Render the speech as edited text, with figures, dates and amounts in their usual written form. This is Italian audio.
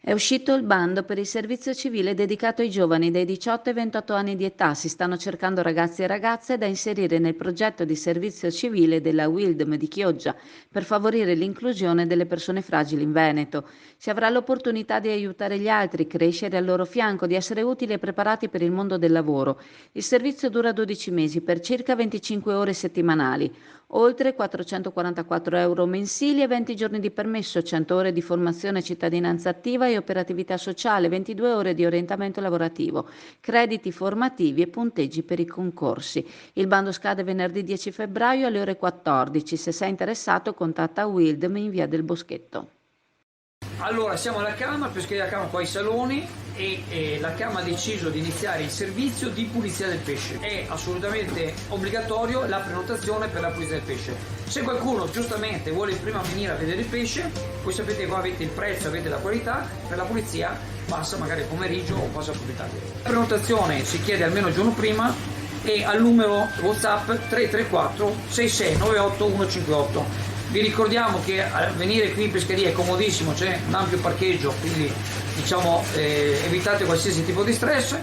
È uscito il bando per il servizio civile dedicato ai giovani dai 18 ai 28 anni di età. Si stanno cercando ragazzi e ragazze da inserire nel progetto di servizio civile della Wildm di Chioggia per favorire l'inclusione delle persone fragili in Veneto. Si avrà l'opportunità di aiutare gli altri, crescere al loro fianco, di essere utili e preparati per il mondo del lavoro. Il servizio dura 12 mesi per circa 25 ore settimanali. Oltre 444 euro mensili e 20 giorni di permesso, 100 ore di formazione e cittadinanza attiva e operatività sociale, 22 ore di orientamento lavorativo, crediti formativi e punteggi per i concorsi. Il bando scade venerdì 10 febbraio alle ore 14. Se sei interessato, contatta Wildm in via del Boschetto. Allora, siamo alla Camera, Pescheria della Camera qua ai saloni e la Camera ha deciso di iniziare il servizio di pulizia del pesce. È assolutamente obbligatorio la prenotazione per la pulizia del pesce. Se qualcuno giustamente vuole prima venire a vedere il pesce, voi sapete che qua avete il prezzo, avete la qualità, per la pulizia passa magari il pomeriggio o passa più tardi. La prenotazione si chiede almeno il giorno prima e al numero WhatsApp 334 6698 158. Vi ricordiamo che venire qui in pescheria è comodissimo, c'è un ampio parcheggio, quindi diciamo evitate qualsiasi tipo di stress.